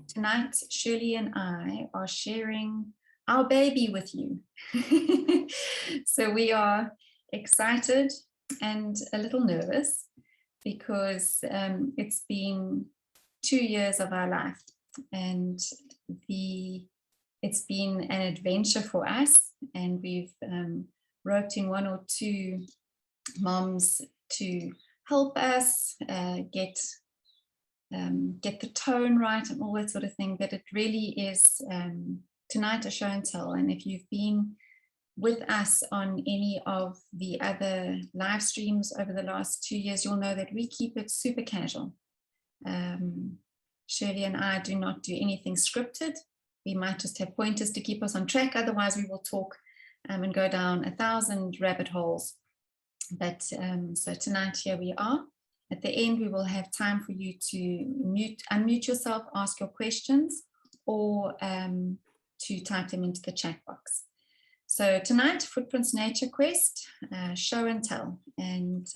Tonight, Shirley and I are sharing our baby with you. So we are excited and a little nervous because it's been 2 years of our life, and it's been an adventure for us, and we've roped in 1 or 2 moms to help us get the tone right and all that sort of thing. But it really is tonight a show and tell. And if you've been with us on any of the other live streams over the last 2 years, you'll know that we keep it super casual. Shirley and I do not do anything scripted. We might just have pointers to keep us on track. Otherwise, we will talk and go down 1,000 rabbit holes. But so tonight, here we are. At the end, we will have time for you to unmute yourself, ask your questions, or to type them into the chat box. So tonight, Footprints Nature Quest, show and tell. And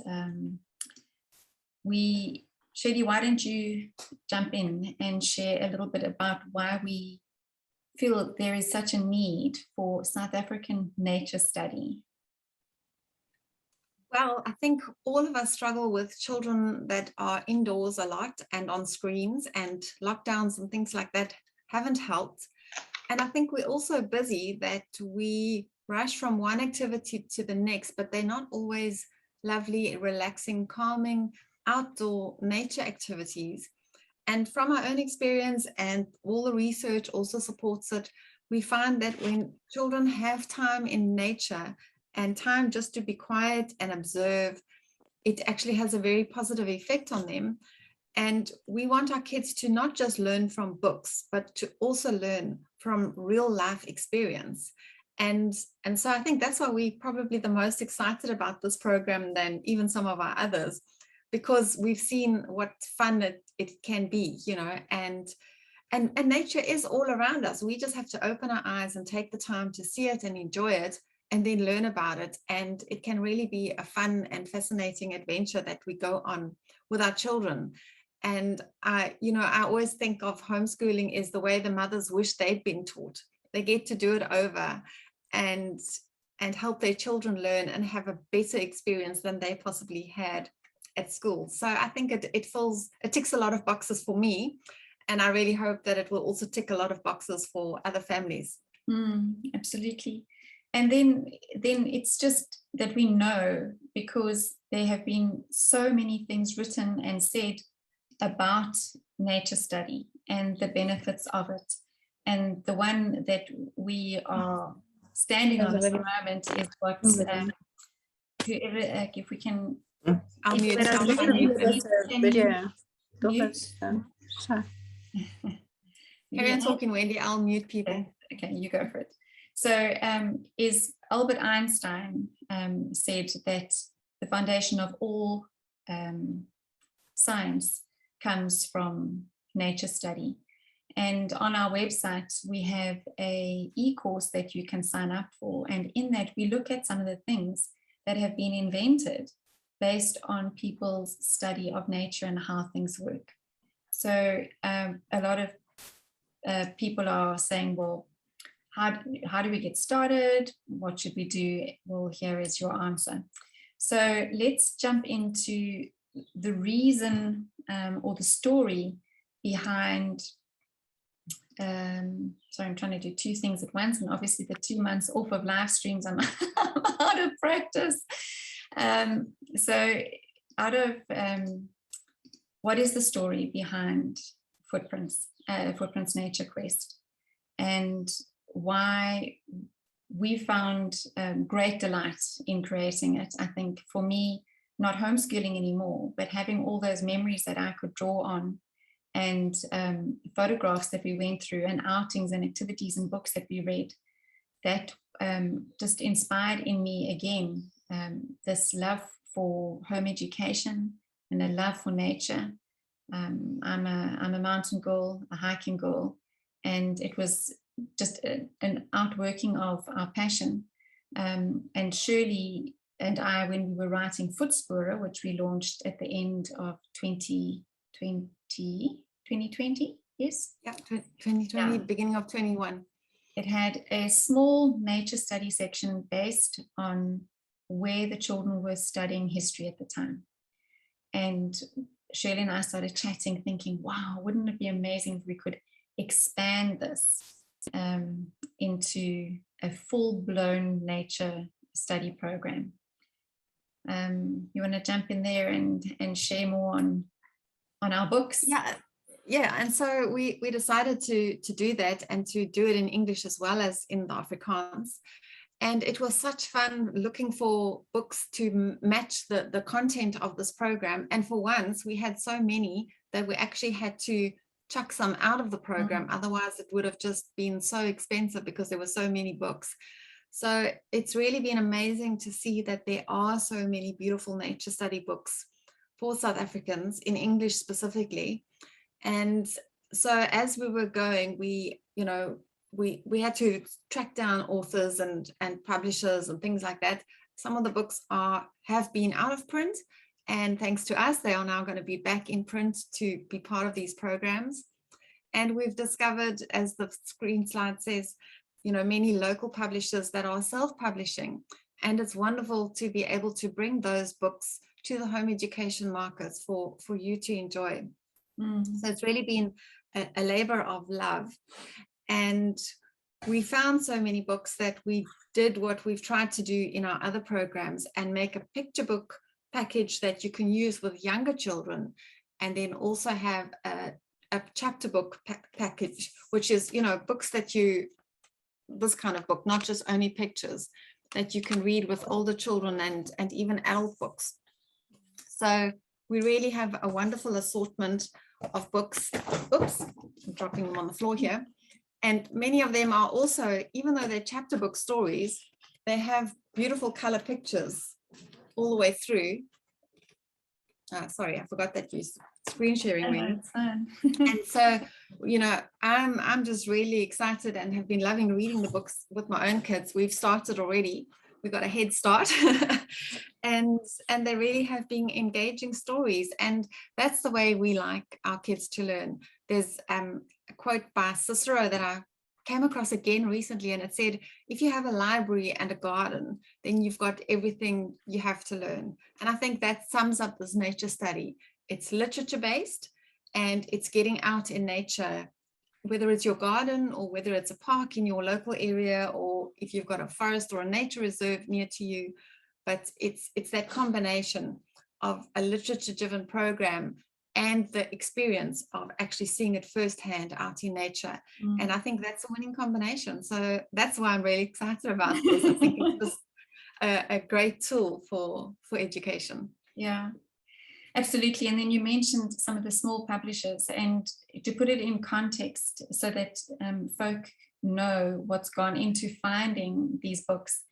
Shirley, why don't you jump in and share a little bit about why we feel there is such a need for South African nature study? Well, I think all of us struggle with children that are indoors a lot and on screens, and lockdowns and things like that haven't helped. And I think we're also busy that we rush from one activity to the next, but they're not always lovely, relaxing, calming, outdoor nature activities. And from our own experience, and all the research also supports it, we find that when children have time in nature and time just to be quiet and observe, it actually has a very positive effect on them. And we want our kids to not just learn from books, but to also learn from real life experience. And so I think that's why we're probably the most excited about this program than even some of our others, because we've seen what fun it can be, you know, and nature is all around us. We just have to open our eyes and take the time to see it and enjoy it, and then learn about it. And it can really be a fun and fascinating adventure that we go on with our children. And I always think of homeschooling as the way the mothers wish they'd been taught. They get to do it over and help their children learn and have a better experience than they possibly had at school. So I think it ticks a lot of boxes for me, and I really hope that it will also tick a lot of boxes for other families. Absolutely. And then it's just that we know, because there have been so many things written and said about nature study and the benefits of it. And the one that we are standing on at the moment is what whoever, if we can, I'll mute. Carry on talking, Wendy. I'll mute people. Okay, you go for it. So is Albert Einstein said that the foundation of all science comes from nature study. And on our website, we have an e-course that you can sign up for. And in that, we look at some of the things that have been invented based on people's study of nature and how things work. So a lot of people are saying, well, how do we get started? What should we do? Well, here is your answer. So let's jump into the reason or the story behind, sorry, I'm trying to do 2 things at once, and obviously the 2 months off of live streams, I'm out of practice. So what is the story behind Footprints Nature Quest, and why we found great delight in creating it? I think for me, not homeschooling anymore, but having all those memories that I could draw on, and photographs that we went through, and outings and activities and books that we read, that just inspired in me again this love for home education and a love for nature. I'm a mountain girl, a hiking girl, and it was just an outworking of our passion. And Shirley and I, when we were writing Voetspoor, which we launched at the end of 2020, 2020, yes? Yeah, 2020, Yeah. beginning of 21. It had a small nature study section based on where the children were studying history at the time. And Shirley and I started chatting, thinking, wow, wouldn't it be amazing if we could expand this into a full-blown nature study program? You want to jump in there and share more on our books? Yeah, and so we decided to do that and to do it in English as well as in the Afrikaans. And it was such fun looking for books to match the content of this program. And for once, we had so many that we actually had to chuck some out of the program. Otherwise, it would have just been so expensive because there were so many books. So it's really been amazing to see that there are so many beautiful nature study books for South Africans in English specifically. And so as we were going, we had to track down authors and publishers and things like that. Some of the books have been out of print, and thanks to us, they are now going to be back in print to be part of these programs. And we've discovered, as the screen slide says, many local publishers that are self-publishing. And it's wonderful to be able to bring those books to the home education markets for you to enjoy. So it's really been a labor of love. And we found so many books that we did what we've tried to do in our other programs and make a picture book package that you can use with younger children, and then also have a chapter book package, which is, books that this kind of book, not just only pictures, that you can read with older children and even adult books. So we really have a wonderful assortment of books. Oops, I'm dropping them on the floor here. And many of them are also, even though they're chapter book stories, they have beautiful color pictures all the way through. Sorry, I forgot that you screen sharing when. And so, I'm just really excited and have been loving reading the books with my own kids. We've started already. We got a head start. and they really have been engaging stories. And that's the way we like our kids to learn. There's a quote by Cicero that I came across again recently, and it said, if you have a library and a garden, then you've got everything you have to learn. And I think that sums up this nature study. It's literature based, and it's getting out in nature, whether it's your garden or whether it's a park in your local area, or if you've got a forest or a nature reserve near to you. But it's that combination of a literature-driven program and the experience of actually seeing it firsthand out in nature. And I think that's a winning combination. So that's why I'm really excited about this. I think it's just a great tool for education. Yeah, absolutely. And then you mentioned some of the small publishers, and to put it in context so that folk know what's gone into finding these books,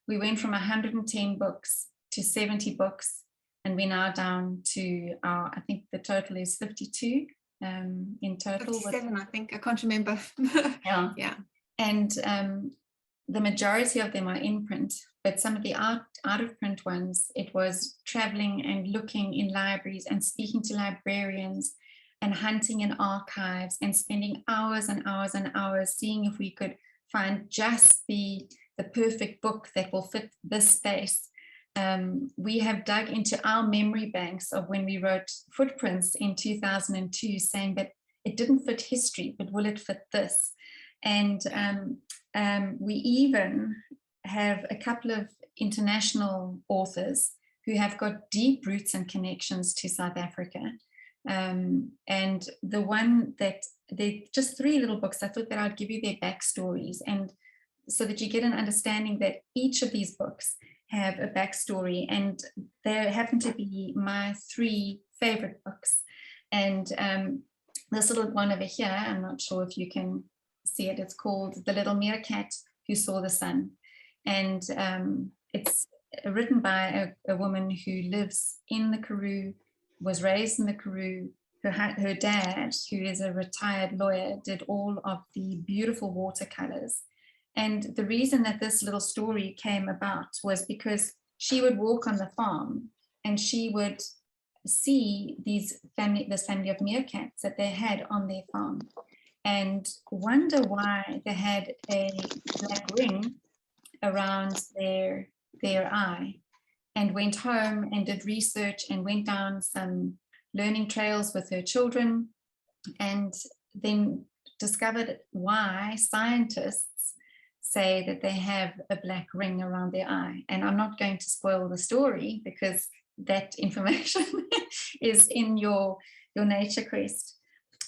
we went from 110 books to 70 books. And we're now down to I think the total is 52 in total. 57, I think. I can't remember. Yeah. And the majority of them are in print, but some of the out of print ones, it was traveling and looking in libraries and speaking to librarians and hunting in archives and spending hours and hours and hours seeing if we could find just the perfect book that will fit this space. We have dug into our memory banks of when we wrote Footprints in 2002, saying that it didn't fit history, but will it fit this? And we even have a couple of international authors who have got deep roots and connections to South Africa. And the one that they're just 3 little books, I thought that I'd give you their backstories, and so that you get an understanding that each of these books have a backstory, and they happen to be my 3 favorite books. And this little one over here, I'm not sure if you can see it, it's called The Little Meerkat Who Saw the Sun. And it's written by a woman who lives in the Karoo, was raised in the Karoo. Her dad, who is a retired lawyer, did all of the beautiful watercolors. And the reason that this little story came about was because she would walk on the farm and she would see this family of meerkats that they had on their farm and wonder why they had a black ring around their eye, and went home and did research and went down some learning trails with her children, and then discovered why scientists say that they have a black ring around their eye. And I'm not going to spoil the story because that information is in your Nature Quest.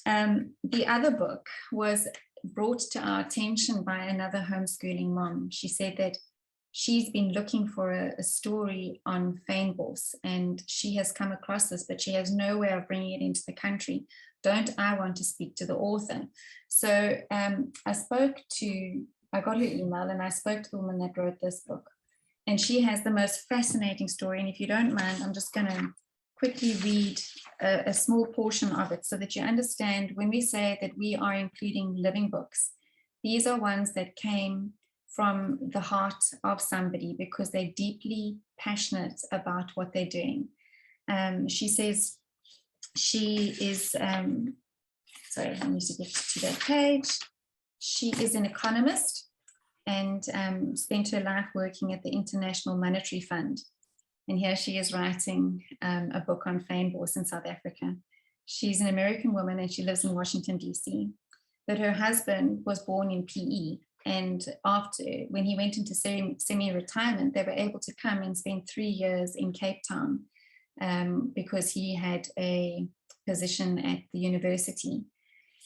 The other book was brought to our attention by another homeschooling mom. She said that she's been looking for a story on fynbos, and she has come across this, but she has no way of bringing it into the country. Don't I want to speak to the author? So I got her email and I spoke to the woman that wrote this book, and she has the most fascinating story. And if you don't mind, I'm just going to quickly read a small portion of it so that you understand when we say that we are including living books, these are ones that came from the heart of somebody because they're deeply passionate about what they're doing. She says she is, sorry, I need to get to that page. She is an economist and spent her life working at the International Monetary Fund. And here she is writing a book on fynbos in South Africa. She's an American woman and she lives in Washington, D.C. But her husband was born in PE. And when he went into semi-retirement, they were able to come and spend 3 years in Cape Town because he had a position at the university,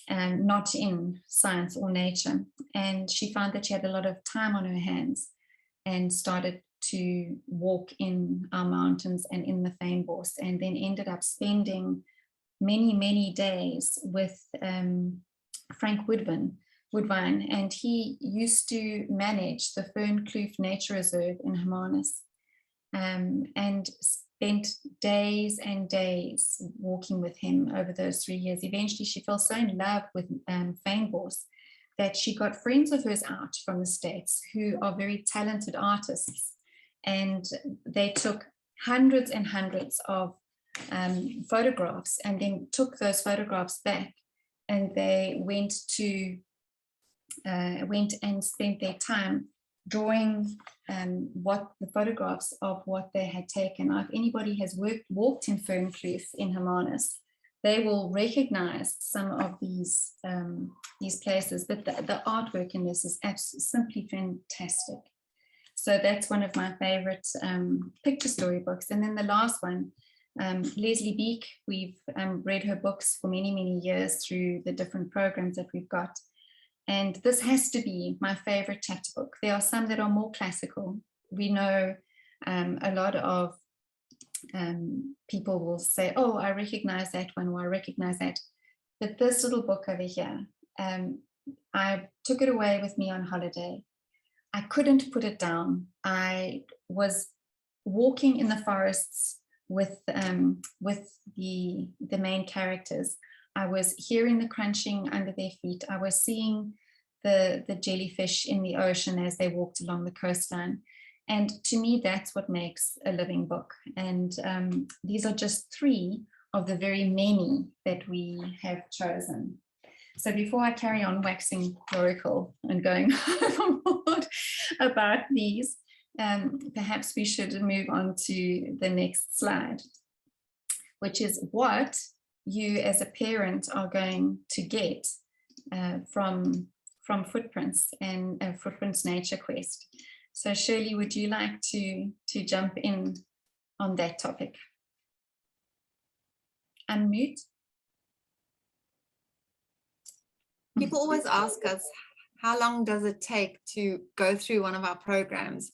not in science or nature. And she found that she had a lot of time on her hands and started to walk in our mountains and in the fynbos, and then ended up spending many, many days with Frank Woodvine, and he used to manage the Fernkloof Nature Reserve in Hermanus, and spent days and days walking with him over those 3 years. Eventually, she fell so in love with fynbos that she got friends of hers out from the States who are very talented artists, and they took hundreds and hundreds of photographs and then took those photographs back, and they went and spent their time drawing what the photographs of what they had taken. Now, if anybody has walked in Fernkloof in Hermanus, they will recognize some of these places, but the artwork in this is absolutely simply fantastic. So that's one of my favorite picture story books. And then the last one, Leslie Beek, we've read her books for many, many years through the different programs that we've got. And this has to be my favorite chapter book. There are some that are more classical. We know a lot of people will say, oh, I recognize that one, or I recognize that. But this little book over here, I took it away with me on holiday. I couldn't put it down. I was walking in the forests with the main characters. I was hearing the crunching under their feet. I was seeing the jellyfish in the ocean as they walked along the coastline. And to me, that's what makes a living book. And these are just 3 of the very many that we have chosen. So before I carry on waxing lyrical and going overboard about these, perhaps we should move on to the next slide, which is what you as a parent are going to get from Footprints and Footprints Nature Quest. So Shirley, would you like to jump in on that topic? Unmute. People always ask us, how long does it take to go through one of our programs?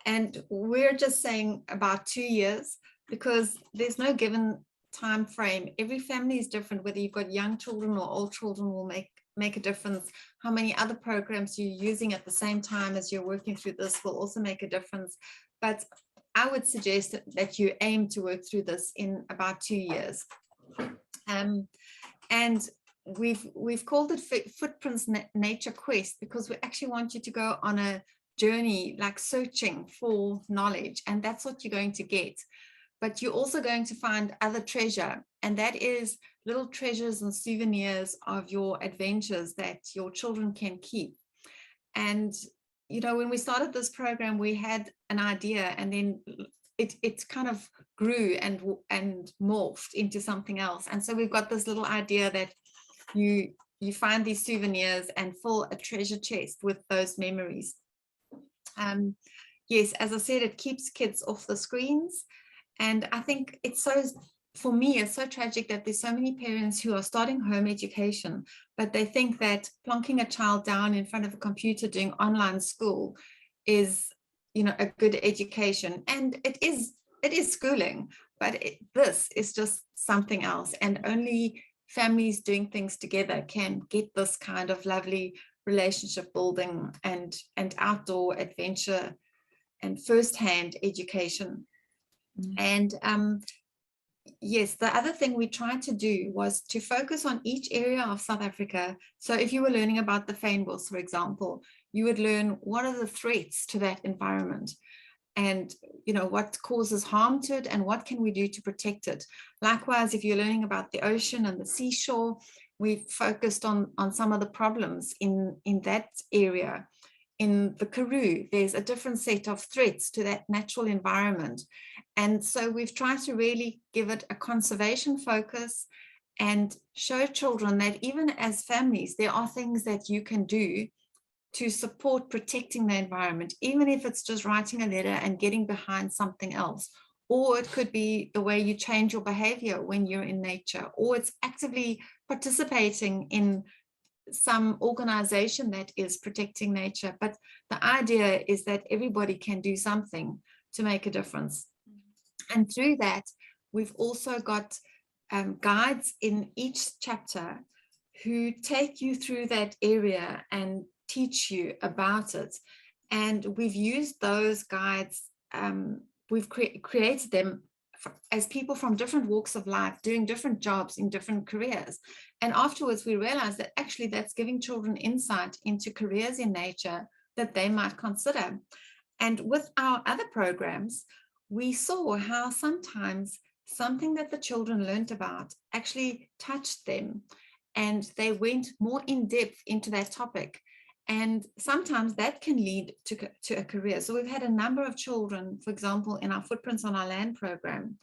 And we're just saying about 2 years, because there's no given time frame. Every family is different. Whether you've got young children or old children will make a difference. How many other programs you're using at the same time as you're working through this will also make a difference. But I would suggest that you aim to work through this in about 2 years. And we've called it Footprints Nature Quest because we actually want you to go on a journey, like searching for knowledge, and that's what you're going to get. but you're also going to find other treasure, and that is little treasures and souvenirs of your adventures that your children can keep. And, you know, when we started this program, we had an idea, and then it kind of grew and morphed into something else. And so we've got this little idea that you find these souvenirs and fill a treasure chest with those memories. Yes, as I said, it keeps kids off the screens. And I think it's so, for me, it's so tragic that there's so many parents who are starting home education, but they think that plonking a child down in front of a computer doing online school is, you know, a good education. And it is schooling, but this is just something else. And only families doing things together can get this kind of lovely relationship building and outdoor adventure and first-hand education. And yes, the other thing we tried to do was to focus on each area of South Africa. So if you were learning about the fynbos, for example, you would learn what are the threats to that environment, and, you know, what causes harm to it and what can we do to protect it. Likewise, if you're learning about the ocean and the seashore, we focused on some of the problems in that area. In the Karoo, there's a different set of threats to that natural environment. And so we've tried to really give it a conservation focus and show children that even as families, there are things that you can do to support protecting the environment, even if it's just writing a letter and getting behind something else. Or it could be the way you change your behavior when you're in nature, or it's actively participating in some organization that is protecting nature. But the idea is that everybody can do something to make a difference. And through that, we've also got guides in each chapter who take you through that area and teach you about it. And we've used those guides, we've created them as people from different walks of life doing different jobs in different careers. And afterwards we realized that actually that's giving children insight into careers in nature that they might consider. And with our other programs, we saw how sometimes something that the children learned about actually touched them, and they went more in depth into that topic. And sometimes that can lead to a career. So we've had a number of children, for example, in our Footprints on Our Land program,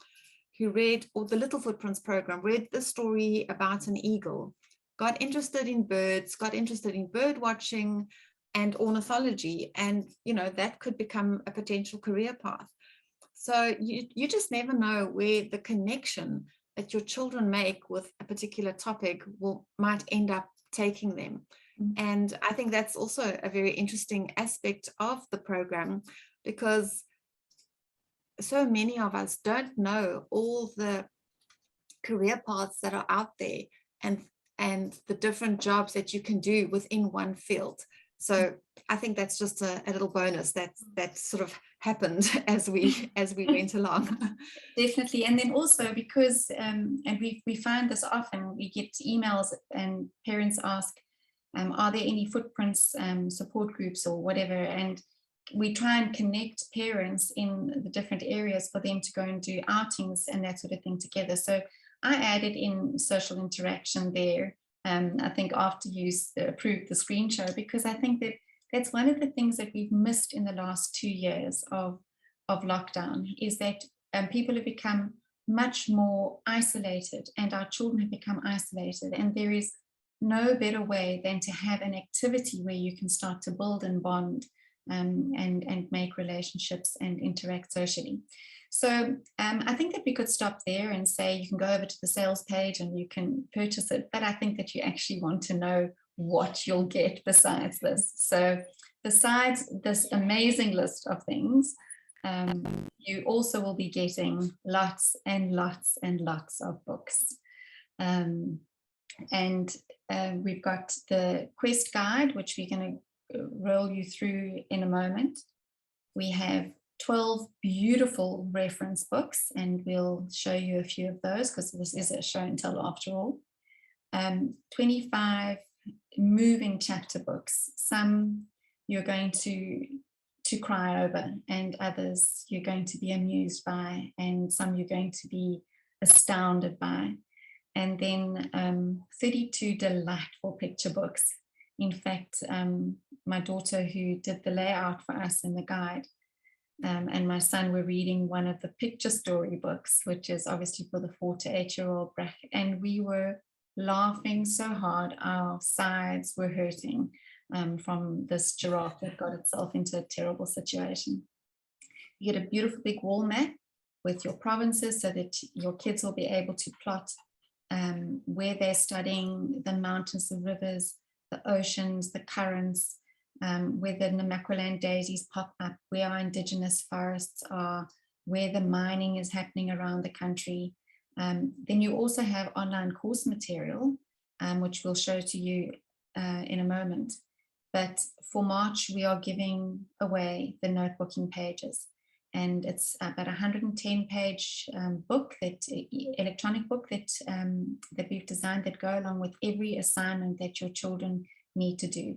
who read, or the Little Footprints program, read the story about an eagle, got interested in birds, got interested in bird watching and ornithology. And, you know, that could become a potential career path. So you just never know where the connection that your children make with a particular topic might end up taking them. And I think that's also a very interesting aspect of the program, because so many of us don't know all the career paths that are out there and the different jobs that you can do within one field. So I think that's just a little bonus that sort of happened as we went along. Definitely. And then also because, and we find this often, we get emails and parents ask, are there any footprints support groups or whatever? And we try and connect parents in the different areas for them to go and do outings and that sort of thing together. So I added in social interaction there, I think after you approved the screen show, because I think that that's one of the things that we've missed in the last 2 years of lockdown, is that people have become much more isolated, and our children have become isolated, and there is no better way than to have an activity where you can start to build and bond and make relationships and interact socially. So I think that we could stop there and say you can go over to the sales page and you can purchase it, but I think that you actually want to know what you'll get besides this. So besides this amazing list of things, you also will be getting lots and lots and lots of books. And we've got the quest guide, which we're going to roll you through in a moment. We have 12 beautiful reference books, and we'll show you a few of those because this is a show and tell after all. 25 moving chapter books. Some you're going to to cry over, and others you're going to be amused by, and some you're going to be astounded by. And then 32 delightful picture books. In fact, my daughter, who did the layout for us in the guide, and my son were reading one of the picture story books, which is obviously for the 4 to 8-year-old bracket, and we were laughing so hard our sides were hurting from this giraffe that got itself into a terrible situation. You get a beautiful big wall map with your provinces so that your kids will be able to plot where they're studying, the mountains, the rivers, the oceans, the currents, where the Namaqualand daisies pop up, where our indigenous forests are, where the mining is happening around the country. Then you also have online course material, which we'll show to you in a moment. But for March, we are giving away the notebooking pages. And it's about 110-page book, electronic book that we've designed that go along with every assignment that your children need to do.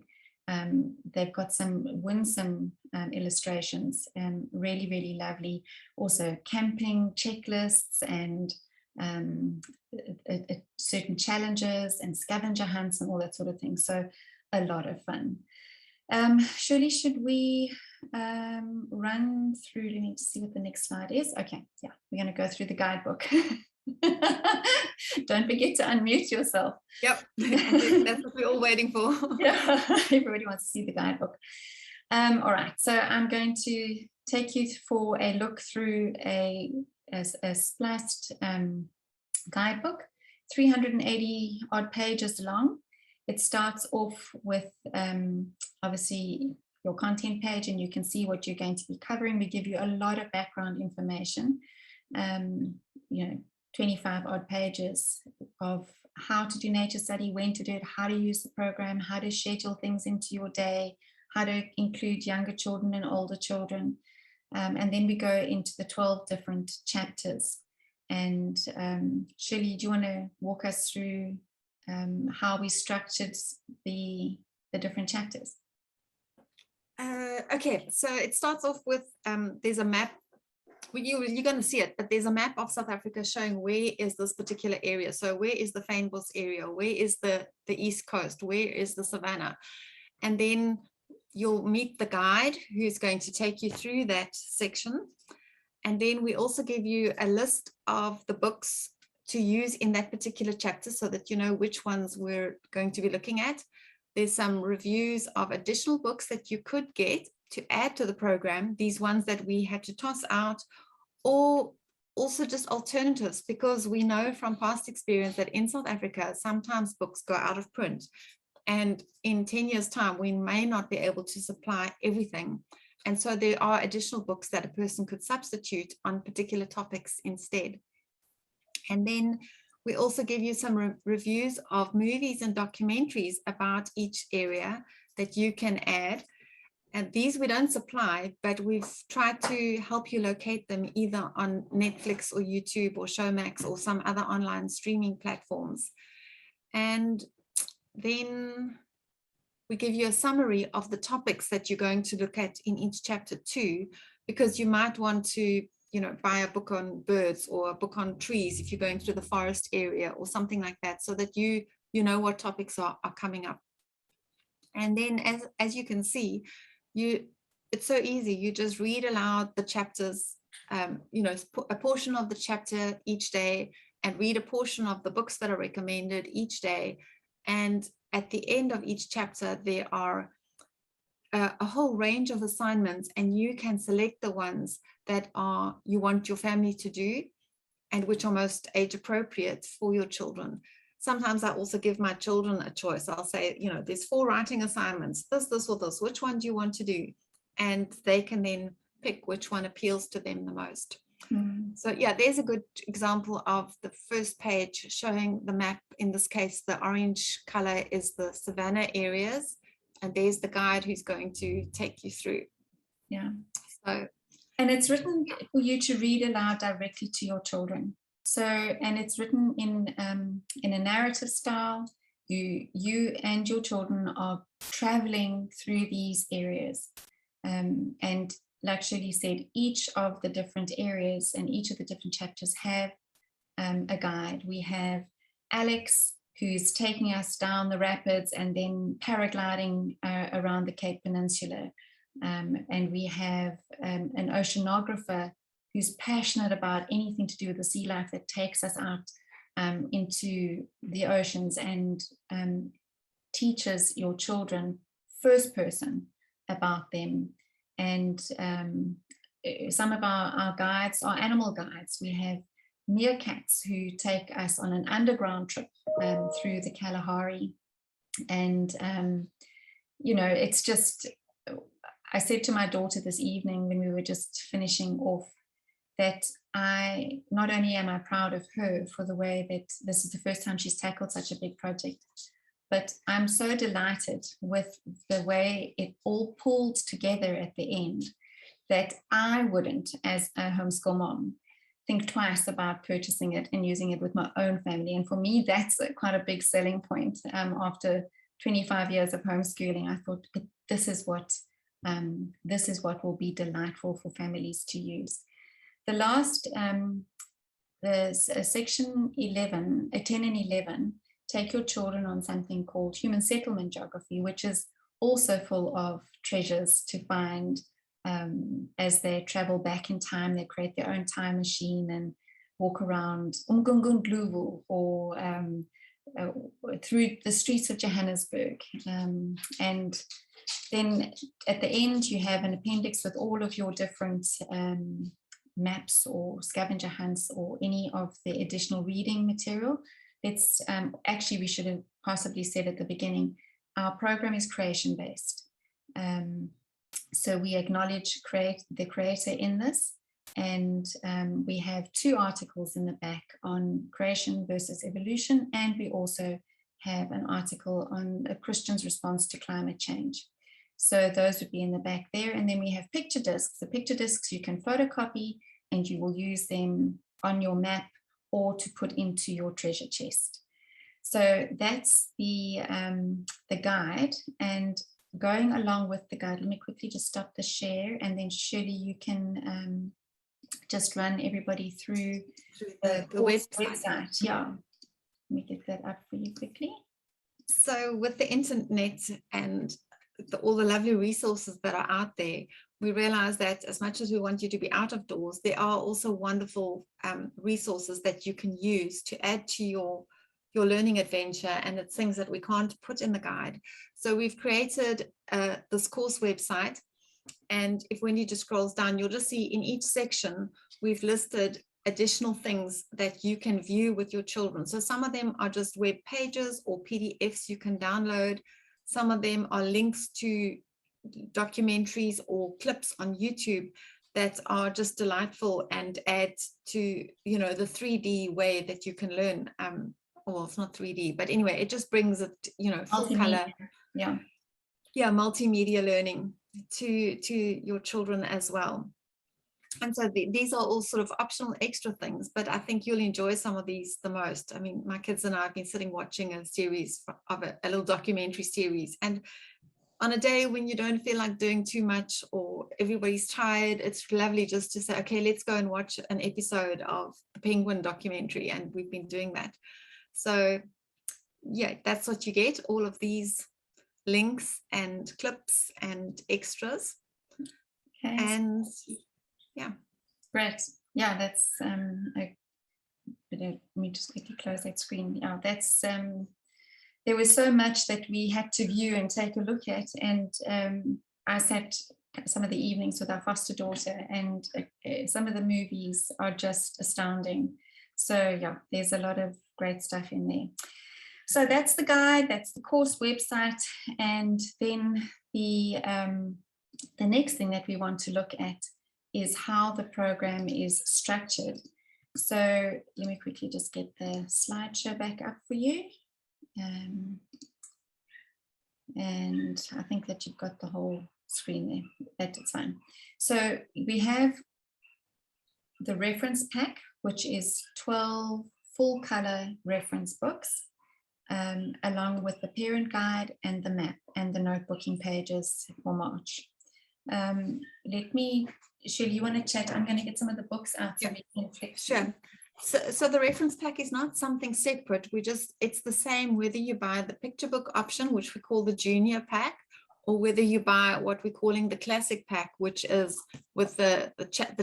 They've got some winsome illustrations, really, really lovely. Also camping checklists and certain challenges and scavenger hunts and all that sort of thing. So a lot of fun. Shirley, should we run through? Let me see what the next slide is. Okay, yeah, we're going to go through the guidebook. Don't forget to unmute yourself. Yep, that's what we're all waiting for. Yeah, everybody wants to see the guidebook. All right, so I'm going to take you for a look through a spliced guidebook, 380 odd pages long. It starts off with obviously your content page, and you can see what you're going to be covering. We give you a lot of background information, 25 odd pages of how to do nature study, when to do it, how to use the program, how to schedule things into your day, how to include younger children and older children. And then we go into the 12 different chapters. And Shirley, do you want to walk us through how we structured the different chapters? Okay, so it starts off with there's a map. You're going to see it, but there's a map of South Africa showing where is this particular area. So where is the Fynbos area? Where is the East Coast? Where is the Savannah? And then you'll meet the guide who's going to take you through that section. And then we also give you a list of the books to use in that particular chapter so that you know which ones we're going to be looking at. There's some reviews of additional books that you could get to add to the program, these ones that we had to toss out, or also just alternatives, because we know from past experience that in South Africa, sometimes books go out of print. And in 10 years' time, we may not be able to supply everything. And so there are additional books that a person could substitute on particular topics instead. And then we also give you some reviews of movies and documentaries about each area that you can add. And these we don't supply, but we've tried to help you locate them either on Netflix or YouTube or Showmax or some other online streaming platforms. And then we give you a summary of the topics that you're going to look at in each chapter too, because you might want to, buy a book on birds or a book on trees if you're going through the forest area or something like that, so that you know what topics are coming up. And then as you can see, it's so easy. You just read aloud the chapters, a portion of the chapter each day, and read a portion of the books that are recommended each day. And at the end of each chapter, there are a whole range of assignments, and you can select the ones that you want your family to do and which are most age appropriate for your children. Sometimes I also give my children a choice. I'll say, there's 4 writing assignments, this, or this, which one do you want to do? And they can then pick which one appeals to them the most. So yeah, there's a good example of the first page showing the map. In this case, the orange color is the Savannah areas, and there's the guide who's going to take you through. Yeah. So, and it's written for you to read aloud directly to your children. So, and it's written in a narrative style. You and your children are traveling through these areas. And like Shirley said, each of the different areas and each of the different chapters have a guide. We have Alex, who's taking us down the rapids and then paragliding around the Cape Peninsula. And we have an oceanographer who's passionate about anything to do with the sea life that takes us out into the oceans and teaches your children first person about them. And some of our guides are animal guides. We have Meerkats who take us on an underground trip through the Kalahari. And, you know, it's just, I said to my daughter this evening when we were just finishing off that not only am I proud of her for the way that this is the first time she's tackled such a big project, but I'm so delighted with the way it all pulled together at the end that I wouldn't, as a homeschool mom, think twice about purchasing it and using it with my own family. And for me, that's quite a big selling point. After 25 years of homeschooling, I thought this is what will be delightful for families to use. The last, there's section 11, 10 and 11, take your children on something called human settlement geography, which is also full of treasures to find as they travel back in time. They create their own time machine and walk around Umgungundluvu or through the streets of Johannesburg. And then at the end, you have an appendix with all of your different maps or scavenger hunts or any of the additional reading material. It's actually, we should have possibly said at the beginning, our program is creation-based. So we acknowledge the creator in this, and we have 2 articles in the back on creation versus evolution, and we also have an article on a Christian's response to climate change. So those would be in the back there, and then we have picture discs. The picture discs you can photocopy, and you will use them on your map or to put into your treasure chest. So that's the guide. And going along with the guide, let me quickly just stop the share, and then Shirley, you can just run everybody through the website. Yeah, let me get that up for you quickly. So with the internet and all the lovely resources that are out there, we realize that as much as we want you to be out of doors, there are also wonderful resources that you can use to add to your learning adventure, and it's things that we can't put in the guide. So we've created this course website, and when you just scrolls down, you'll just see in each section we've listed additional things that you can view with your children. So some of them are just web pages or PDFs you can download. Some of them are links to documentaries or clips on YouTube that are just delightful and add to, you know, the 3D way that you can learn. Well, it's not 3D, but anyway, it just brings it, you know, full color. Yeah, multimedia learning to your children as well. And so these are all sort of optional extra things, but I think you'll enjoy some of these the most. I mean, my kids and I have been sitting watching a series of a little documentary series, and on a day when you don't feel like doing too much or everybody's tired, it's lovely just to say, okay, let's go and watch an episode of the Penguin documentary, and we've been doing that. So yeah, that's what you get, all of these links and clips and extras. Okay. And yeah, great. Yeah, that's let me just quickly close that screen. Yeah, that's there was so much that we had to view and take a look at, and I sat some of the evenings with our foster daughter, and some of the movies are just astounding. So yeah, there's a lot of great stuff in there. So that's the guide, that's the course website, and then the next thing that we want to look at is how the program is structured. So let me quickly just get the slideshow back up for you. And I think that you've got the whole screen there. That's fine. So we have the reference pack, which is 12 full color reference books, along with the parent guide and the map and the notebooking pages for March. Let me, Shirley, you want to chat? I'm going to get some of the books out. So Yeah, we can flick sure. So the reference pack is not something separate. It's the same whether you buy the picture book option, which we call the junior pack, or whether you buy what we're calling the classic pack, which is with the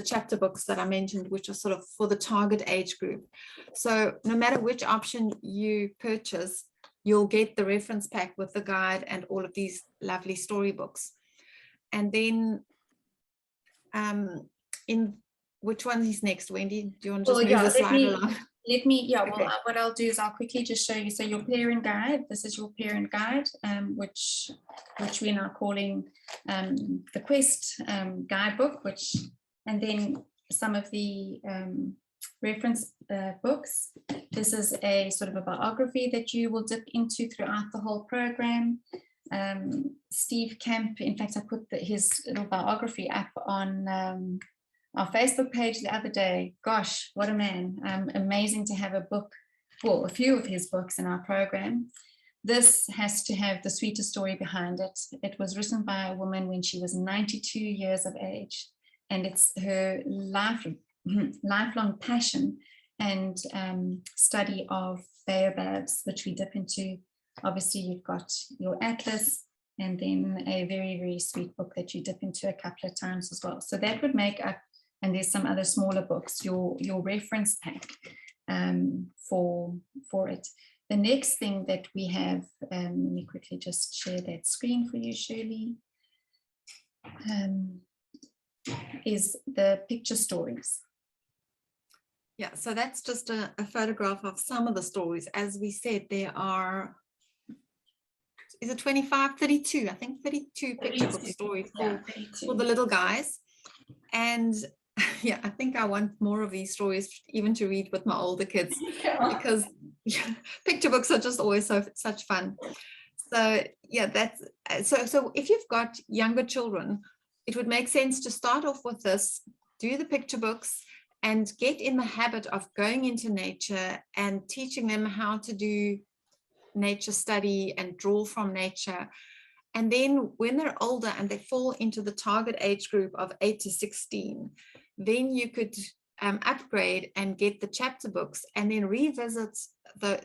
chapter books that I mentioned, which are sort of for the target age group. So no matter which option you purchase, you'll get the reference pack with the guide and all of these lovely storybooks. And then in which one is next, Wendy? Do you want to just move the slide along? Well, what I'll do is I'll quickly just show you. So your parent guide, this is your parent guide, which we're now calling the Quest guidebook, and then some of the reference books. This is a sort of a biography that you will dip into throughout the whole program. Steve Camp, in fact, I put his little biography up on our Facebook page the other day. Gosh, what a man. Amazing to have a book, well, a few of his books in our program. This has to have the sweetest story behind it. It was written by a woman when she was 92 years of age, and it's her lifelong passion and study of baobabs, which we dip into. Obviously, you've got your atlas, and then a very, very sweet book that you dip into a couple of times as well. So that would make up, and there's some other smaller books, your reference pack for it. The next thing that we have, let me quickly just share that screen for you, Shirley, is the picture stories. Yeah, so that's just a photograph of some of the stories. As we said, there are, is it 25, 32? I think 32 picture book stories for the little guys. And yeah, I think I want more of these stories even to read with my older kids, because picture books are just always such fun. So yeah, that's so if you've got younger children, it would make sense to start off with this, do the picture books, and get in the habit of going into nature and teaching them how to do nature study and draw from nature. And then when they're older and they fall into the target age group of 8 to 16, then you could upgrade and get the chapter books and then revisit the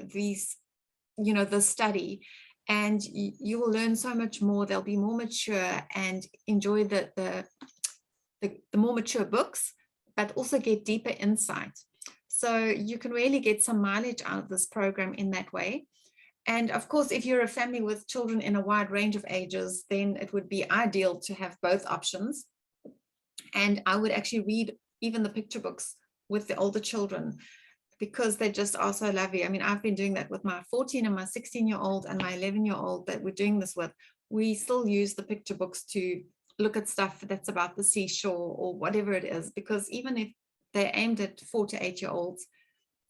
study, and you will learn so much more. They'll be more mature and enjoy the more mature books, but also get deeper insight. So you can really get some mileage out of this program in that way. And of course, if you're a family with children in a wide range of ages, then it would be ideal to have both options. And I would actually read even the picture books with the older children, because they just are so lovely. I mean, I've been doing that with my 14 and my 16-year-old and my 11-year-old that we're doing this with. We still use the picture books to look at stuff that's about the seashore or whatever it is, because even if they're aimed at 4 to 8-year-olds,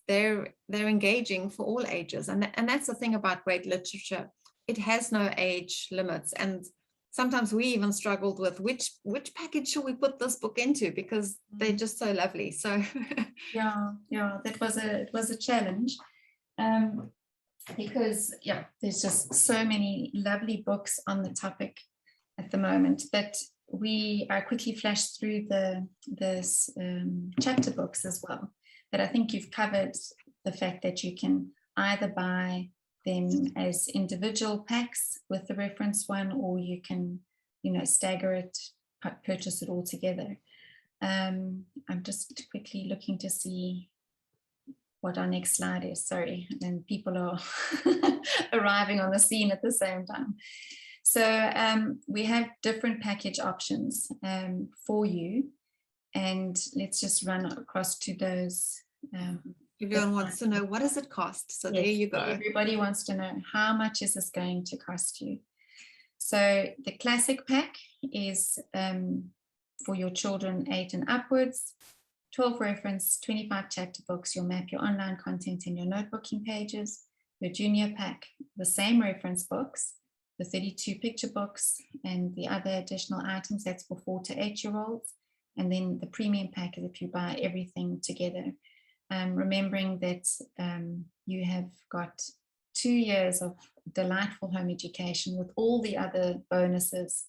they're engaging for all ages. And that's the thing about great literature. It has no age limits. And sometimes we even struggled with which package should we put this book into, because they're just so lovely. So yeah, it was a challenge, because there's just so many lovely books on the topic at the moment. But I quickly flashed through the chapter books as well. But I think you've covered the fact that you can either buy them as individual packs with the reference one, or you can, stagger it, purchase it all together. I'm just quickly looking to see what our next slide is. Sorry, and people are arriving on the scene at the same time. So we have different package options for you. And let's just run across to those. Everyone wants to know, what does it cost? So yes, there you go. Everybody wants to know, how much is this going to cost you? So the classic pack is for your children 8 and upwards, 12 reference, 25 chapter books. You'll map your online content in your notebooking pages. Your junior pack, the same reference books, the 32 picture books, and the other additional items, that's for 4 to 8-year-olds. And then the premium pack is if you buy everything together. Remembering that you have got 2 years of delightful home education with all the other bonuses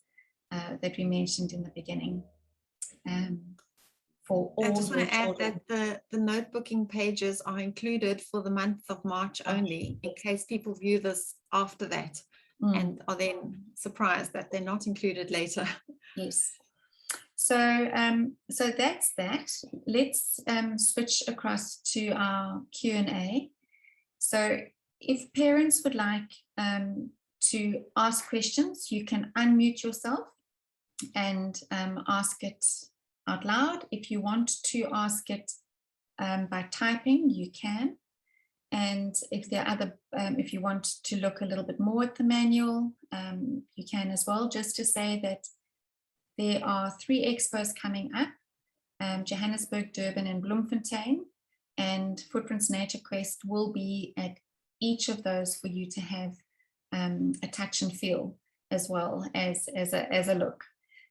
that we mentioned in the beginning. For all I just want your to add children. that the notebooking pages are included for the month of March only, in case people view this after that and are then surprised that they're not included later. Yes. So, so that's that. Let's switch across to our Q&A. So if parents would like to ask questions, you can unmute yourself and ask it out loud. If you want to ask it by typing, you can. And if there are other, if you want to look a little bit more at the manual, you can as well. Just to say that there are 3 expos coming up, Johannesburg, Durban and Bloemfontein, and Footprints Nature Quest will be at each of those for you to have a touch and feel as well as a look.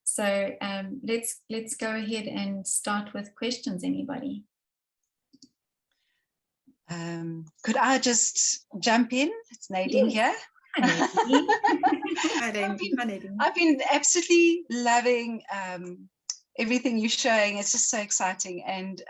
So let's go ahead and start with questions, anybody? Could I just jump in? It's Nadine here. I've been absolutely loving everything you're showing. It's just so exciting, and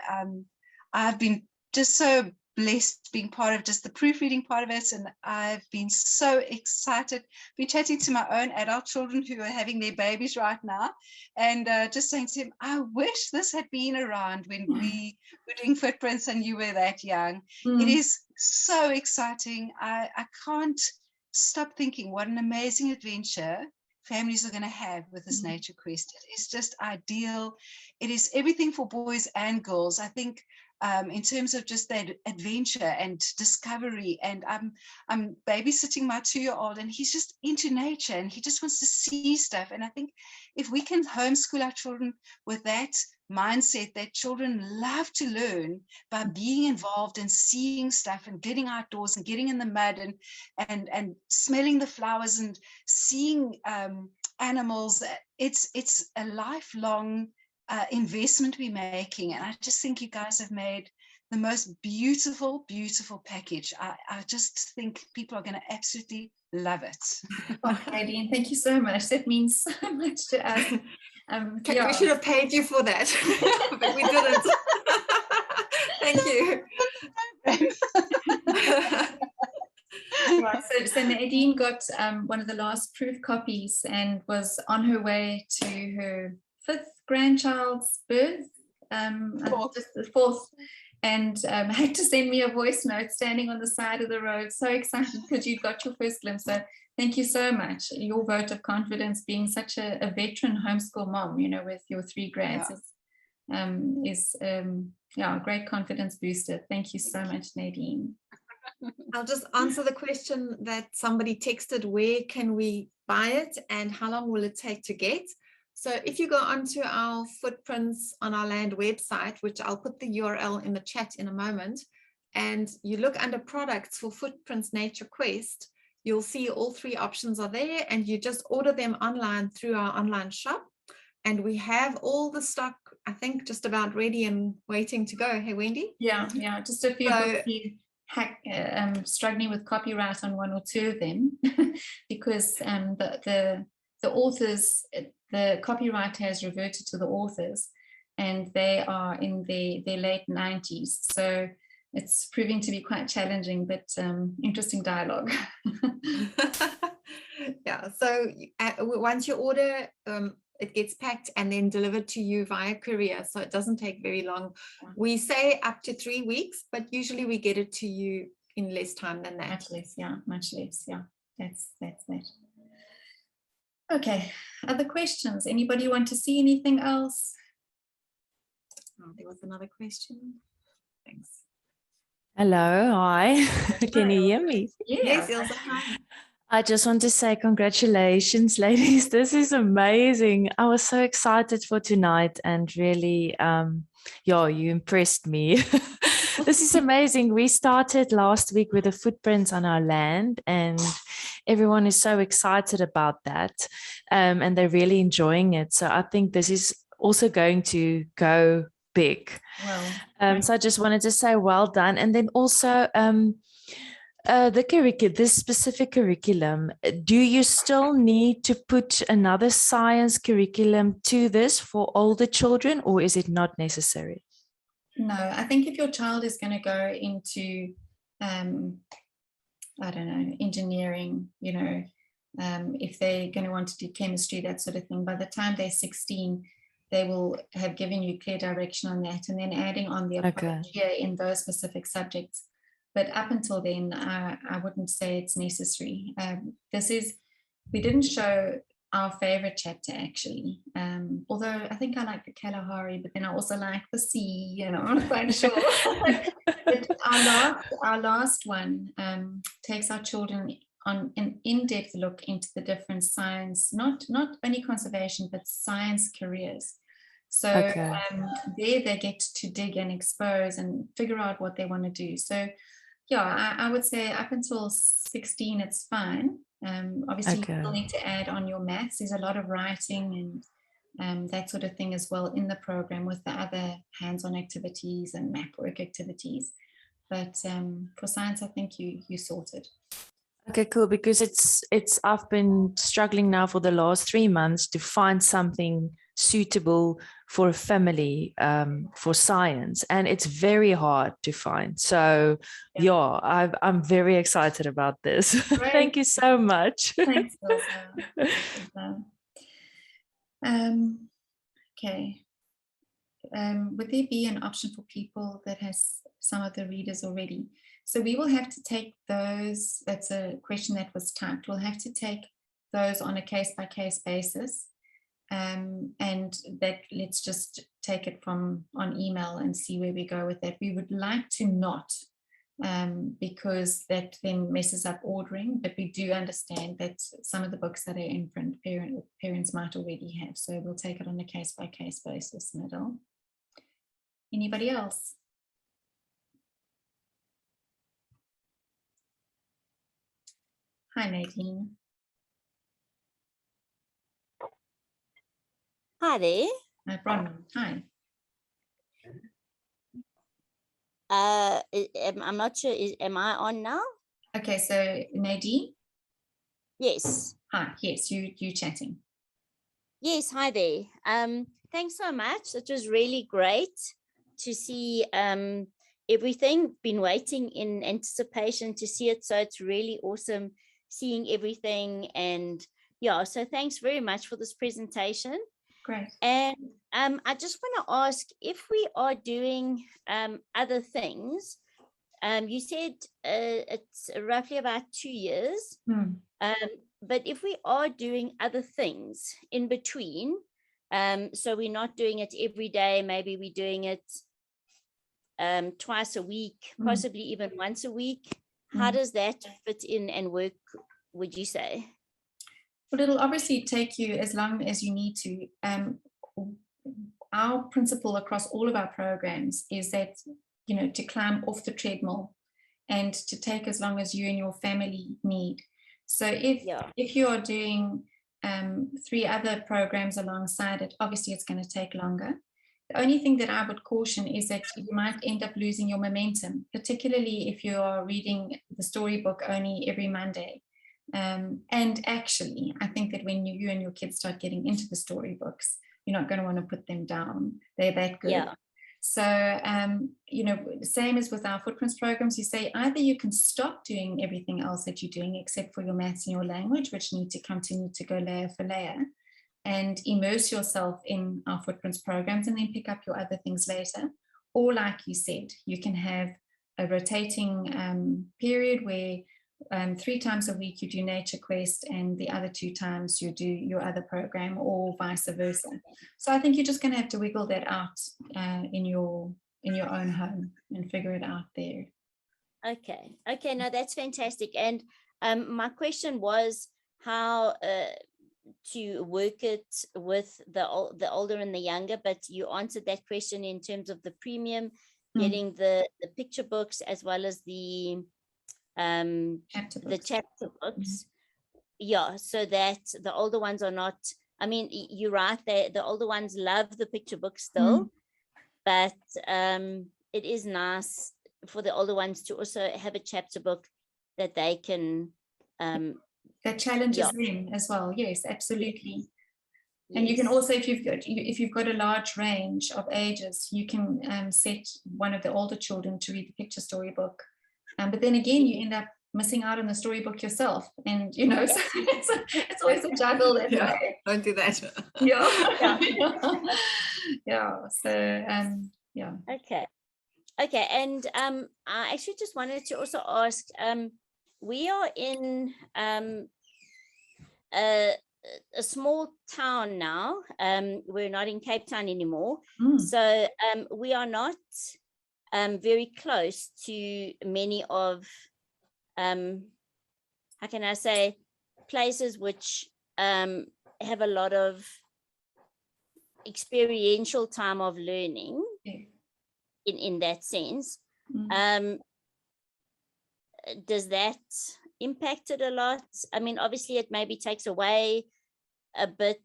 I've been just so blessed being part of just the proofreading part of it, and I've been so excited. Been chatting to my own adult children who are having their babies right now, and just saying to them, I wish this had been around when we were doing Footprints and you were that young. It is so exciting. I can't stop thinking what an amazing adventure families are going to have with this nature quest. It is just ideal. It is everything for boys and girls. I think in terms of just that adventure and discovery, and I'm babysitting my 2-year-old, and he's just into nature and he just wants to see stuff. And I think if we can homeschool our children with that mindset that children love to learn by being involved and seeing stuff and getting outdoors and getting in the mud and smelling the flowers and seeing animals, it's a lifelong investment we're making. And I just think you guys have made the most beautiful package. I just think people are going to absolutely love it. Oh, Nadine, thank you so much. That means so much to us. Yeah. We should have paid you for that, but we didn't. Thank you. Right, so Nadine got one of the last proof copies and was on her way to her 5th grandchild's birth, just the 4th, and had to send me a voice note standing on the side of the road, so excited because you got your first glimpse. So thank you so much. Your vote of confidence, being such a veteran homeschool mom, you know, with your 3 grads, is a great confidence booster. Thank you so much, Nadine. I'll just answer the question that somebody texted: where can we buy it and how long will it take to get? So if you go onto our Footprints on Our Land website, which I'll put the URL in the chat in a moment, and you look under products for Footprints Nature Quest, you'll see all 3 options are there, and you just order them online through our online shop. And we have all the stock, I think, just about ready and waiting to go. Hey, Wendy? Yeah, just a few books. Struggling with copyright on 1 or 2 of them because the authors, the copyright has reverted to the authors, and they are in their late 90s. So it's proving to be quite challenging, but interesting dialogue. Yeah, so once you order, it gets packed and then delivered to you via courier, so it doesn't take very long. We say up to 3 weeks, but usually we get it to you in less time than that. Much less, yeah. That's that. Okay, other questions? Anybody want to see anything else? Oh, there was another question. Thanks. Hello, hi. Can you hear me? Yes, Ilse, hi. I just want to say congratulations, ladies. This is amazing. I was so excited for tonight, and really, you impressed me. This is amazing. We started last week with the Footprints on Our Land, and everyone is so excited about that, and they're really enjoying it. So I think this is also going to go big. Wow. So I just wanted to say well done. And then also, This specific curriculum, do you still need to put another science curriculum to this for older children, or is it not necessary? No, I think if your child is going to go into, I don't know, engineering, you know, if they're going to want to do chemistry, that sort of thing, by the time they're 16, they will have given you clear direction on that, and then adding on the approach here in those specific subjects. But up until then, I wouldn't say it's necessary. We didn't show our favorite chapter actually, although I think I like the Kalahari, but then I also like the sea, you know, I'm not quite sure. But our last one takes our children on an in-depth look into the different science, not only conservation, but science careers. So there they get to dig and expose and figure out what they want to do. So yeah, I would say up until 16, it's fine. Obviously, you still need to add on your maths. There's a lot of writing and that sort of thing as well in the program with the other hands-on activities and map work activities. But for science, I think you sorted. Okay, cool. Because I've been struggling now for the last 3 months to find something suitable for a family for science, and it's very hard to find. So yeah, I'm very excited about this. Thank you so much. Thanks, Ilse. Okay. Would there be an option for people that has some of the readers already? So we will have to take those, that's a question that was typed, we'll have to take those on a case-by-case basis. And that let's just take it from on email and see where we go with that. We would like to not, because that then messes up ordering, but we do understand that some of the books that are in print parents might already have. So we'll take it on a case-by-case basis, Nadal. Anybody else? Hi, Nadine. Hi there. Bronwyn, hi. I'm not sure, am I on now? Okay, so Nadine? Yes. Hi, yes, you chatting. Yes, hi there. Thanks so much. It was really great to see everything. Been waiting in anticipation to see it, so it's really awesome seeing everything. And yeah, so thanks very much for this presentation. Great. And I just want to ask if we are doing other things. You said it's roughly about 2 years. But if we are doing other things in between, so we're not doing it every day, maybe we're doing it twice a week, possibly even once a week. How does that fit in and work, would you say? Well, it'll obviously take you as long as you need to. Our principle across all of our programs is that, you know, to climb off the treadmill and to take as long as you and your family need. So if you are doing 3 other programs alongside it, obviously it's going to take longer. The only thing that I would caution is that you might end up losing your momentum, particularly if you are reading the storybook only every Monday. And actually, I think that when you and your kids start getting into the storybooks, you're not going to want to put them down. They're that good. Yeah. So, you know, same as with our footprints programs, you say either you can stop doing everything else that you're doing except for your maths and your language, which need to continue to go layer for layer, and immerse yourself in our footprints programs and then pick up your other things later. Or like you said, you can have a rotating period where 3 times a week you do Nature Quest and the other 2 times you do your other program, or vice versa. So I think you're just going to have to wiggle that out in your own home and figure it out there. Okay, no, that's fantastic. And my question was how to work it with the older and the younger, but you answered that question in terms of the premium, getting the picture books as well as the chapter books. Yeah, so that the older ones are not, I mean, you're right, the older ones love the picture book still, but it is nice for the older ones to also have a chapter book that they can that challenges yeah. them as well. Yes, absolutely. And you can Yes. also, if you've got a large range of ages, you can set one of the older children to read the picture storybook. But then again, you end up missing out on the storybook yourself, and you know, so it's always a juggle that way. Don't do that. Yeah. Yeah. Yeah. So yeah. Okay, and I actually just wanted to also ask, we are in a small town now. We're not in Cape Town anymore, so we are not very close to many of how can I say, places which have a lot of experiential time of learning. Yeah. In that sense. Does that impact it a lot? I mean, obviously it maybe takes away a bit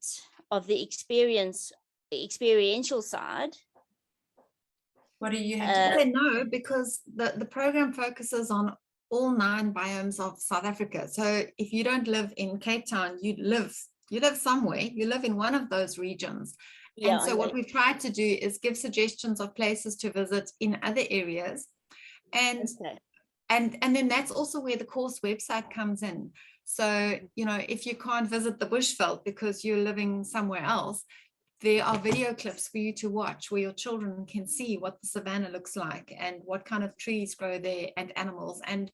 of the experiential side. What do you have to say? No, because the program focuses on all 9 biomes of South Africa. So if you don't live in Cape Town, you live somewhere, you live in one of those regions. Yeah, and so what we've tried to do is give suggestions of places to visit in other areas. And and then that's also where the course website comes in. So, you know, if you can't visit the bushveld because you're living somewhere else, there are video clips for you to watch where your children can see what the savannah looks like and what kind of trees grow there and animals. And,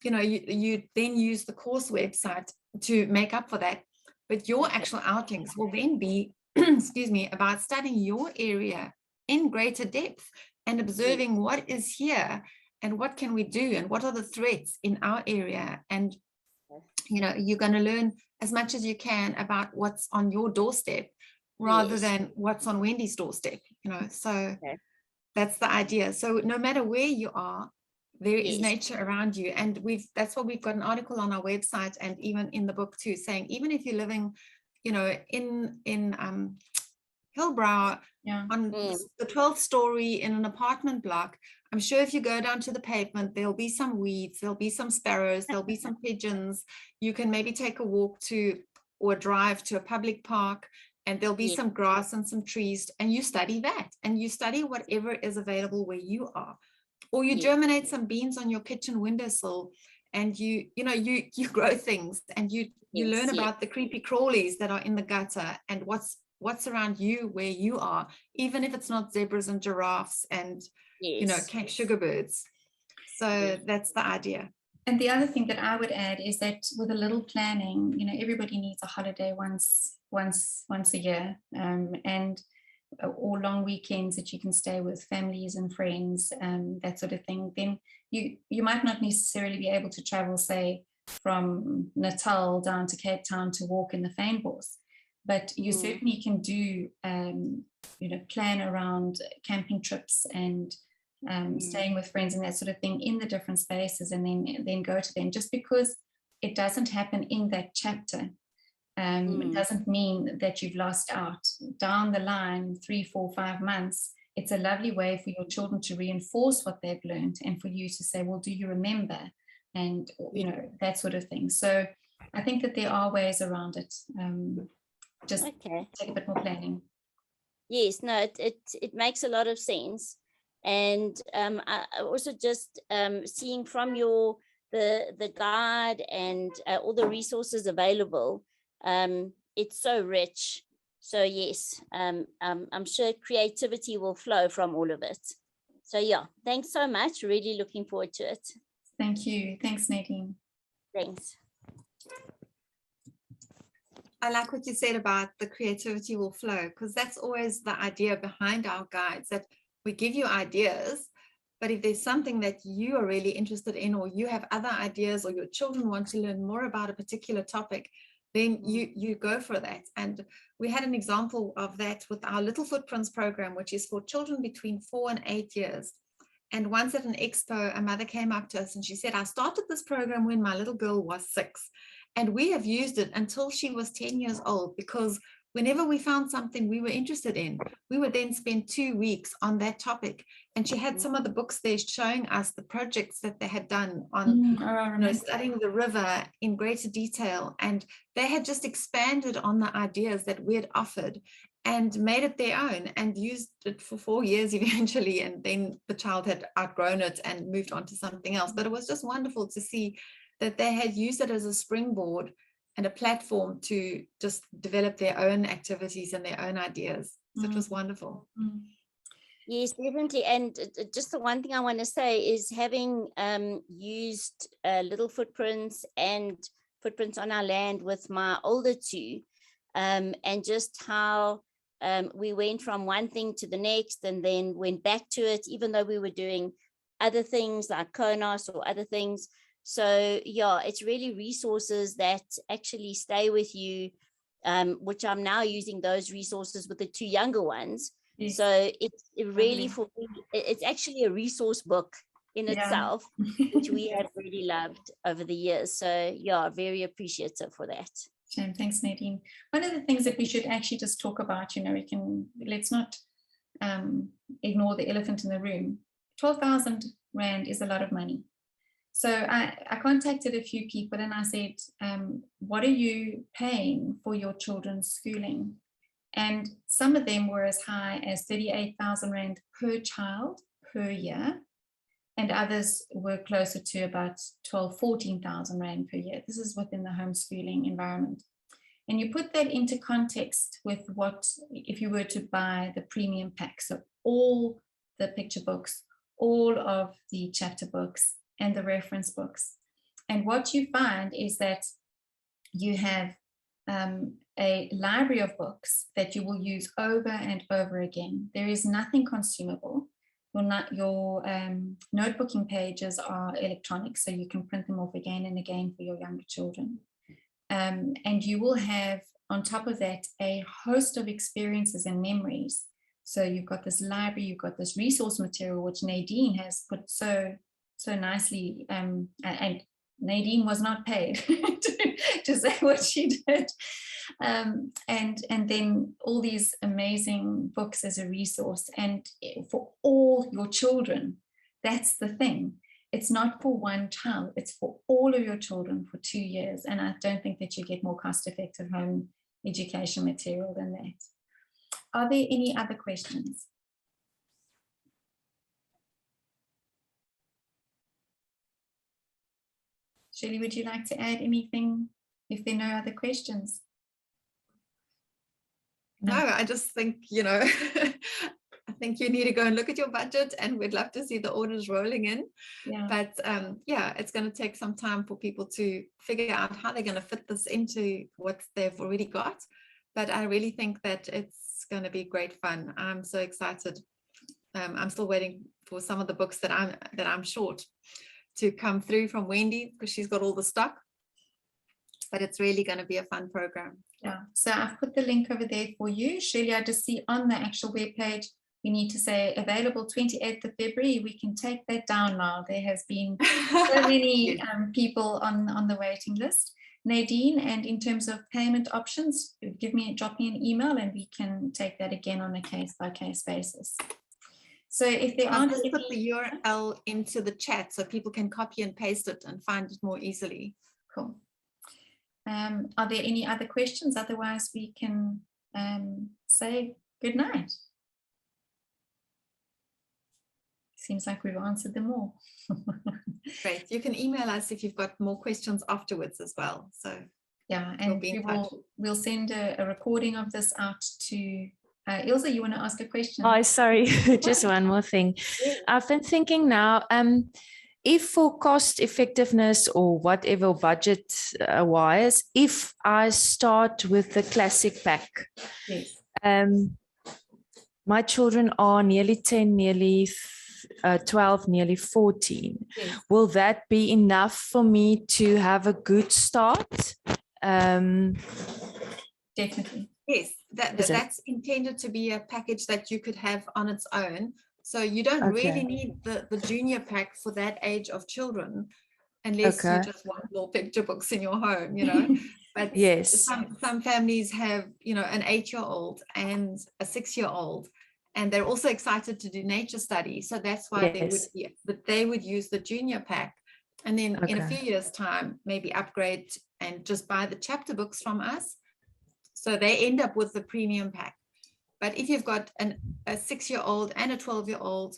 you know, you then use the course website to make up for that. But your actual outings will then be, excuse me, about studying your area in greater depth and observing what is here and what can we do and what are the threats in our area. And, you know, you're going to learn as much as you can about what's on your doorstep rather than what's on Wendy's doorstep, you know. So that's the idea. So no matter where you are, there is nature around you. And that's what we've got an article on our website and even in the book too, saying even if you're living, you know, in Hillbrow on the 12th story in an apartment block, I'm sure if you go down to the pavement, there'll be some weeds, there'll be some sparrows, there'll be some pigeons. You can maybe take a walk to or drive to a public park and there'll be some grass and some trees, and you study that and you study whatever is available where you are. Or you germinate some beans on your kitchen windowsill and you grow things and you learn about the creepy crawlies that are in the gutter and what's around you where you are, even if it's not zebras and giraffes and you know, Cape sugar birds. So that's the idea. And the other thing that I would add is that with a little planning, you know, everybody needs a holiday once a year, and or long weekends that you can stay with families and friends, that sort of thing. Then you might not necessarily be able to travel, say, from Natal down to Cape Town to walk in the fynbos, but you certainly can do, you know, plan around camping trips and staying with friends and that sort of thing in the different spaces, and then go to them. Just because it doesn't happen in that chapter, it doesn't mean that you've lost out. Down the line, 3, 4, 5 months, it's a lovely way for your children to reinforce what they've learned and for you to say, well, do you remember? And, you know, that sort of thing. So I think that there are ways around it. Just take a bit more planning. Yes, no, it makes a lot of sense. And I also just seeing from the guide and all the resources available, it's so rich. So yes, I'm sure creativity will flow from all of it. So yeah, thanks so much. Really looking forward to it. Thank you. Thanks, Nadine. Thanks. I like what you said about the creativity will flow, because that's always the idea behind our guides, that we give you ideas, but if there's something that you are really interested in, or you have other ideas, or your children want to learn more about a particular topic, then you go for that. And we had an example of that with our Little Footprints program, which is for children between 4 and 8 years. And once at an expo, a mother came up to us and she said, I started this program when my little girl was 6. And we have used it until she was 10 years old, because whenever we found something we were interested in, we would then spend 2 weeks on that topic. And she had some of the books there showing us the projects that they had done on studying the river in greater detail. And they had just expanded on the ideas that we had offered and made it their own and used it for 4 years eventually. And then the child had outgrown it and moved on to something else. But it was just wonderful to see that they had used it as a springboard and a platform to just develop their own activities and their own ideas. So it was wonderful. Yes, definitely. And just the one thing I want to say is having used Little Footprints and Footprints on Our Land with my older two, and just how we went from one thing to the next and then went back to it, even though we were doing other things like Konos or other things. So yeah, it's really resources that actually stay with you, which I'm now using those resources with the two younger ones. Yes. So it's really, for me, it's actually a resource book in itself, which we have really loved over the years. So yeah, very appreciative for that. Shame. Thanks, Nadine. One of the things that we should actually just talk about, let's not ignore the elephant in the room. 12,000 Rand is a lot of money. So I contacted a few people and I said, what are you paying for your children's schooling? And some of them were as high as 38,000 Rand per child per year. And others were closer to about 14,000 Rand per year. This is within the homeschooling environment. And you put that into context with what, if you were to buy the premium pack, so all the picture books, all of the chapter books, and the reference books. And what you find is that you have a library of books that you will use over and over again. There is nothing consumable. Your notebooking pages are electronic, so you can print them off again and again for your younger children. And you will have, on top of that, a host of experiences and memories. So you've got this library, you've got this resource material, which Nadine has put so nicely, and Nadine was not paid to say what she did, and then all these amazing books as a resource, and for all your children. That's the thing. It's not for one child, it's for all of your children for 2 years. And I don't think that you get more cost-effective home education material than that. Are there any other questions? Shirley, would you like to add anything if there are no other questions? No, I just think, I think you need to go and look at your budget, and we'd love to see the orders rolling in. But it's going to take some time for people to figure out how they're going to fit this into what they've already got. But I really think that it's going to be great fun. I'm so excited. I'm still waiting for some of the books that I'm short to come through from Wendy, because she's got all the stock. But it's really going to be a fun program. Yeah, so I've put the link over there for you. Shirley, I just see on the actual webpage, we need to say available 28th of February. We can take that down now. There has been so many people on the waiting list. Nadine, and in terms of payment options, drop me an email and we can take that again on a case-by-case basis. So if there aren't any... put the URL into the chat so people can copy and paste it and find it more easily. Cool. Are there any other questions? Otherwise, we can say good night. Seems like we've answered them all. Great. You can email us if you've got more questions afterwards as well. So yeah, and we'll send a recording of this out to Ilse. You want to ask a question? Oh, sorry, just one more thing. I've been thinking now, if for cost effectiveness or whatever budget wise, if I start with the classic pack, yes. My children are nearly 10, nearly 12, nearly 14. Yes. Will that be enough for me to have a good start? Definitely. Yes, that's intended to be a package that you could have on its own. So you don't really need the junior pack for that age of children, unless you just want more picture books in your home, But Yes. some families have, you know, an 8-year-old and a 6-year-old, and they're also excited to do nature study. So that's why they would use the junior pack, and then in a few years' time, maybe upgrade and just buy the chapter books from us. So they end up with the premium pack. But if you've got a 6-year-old and a 12-year-old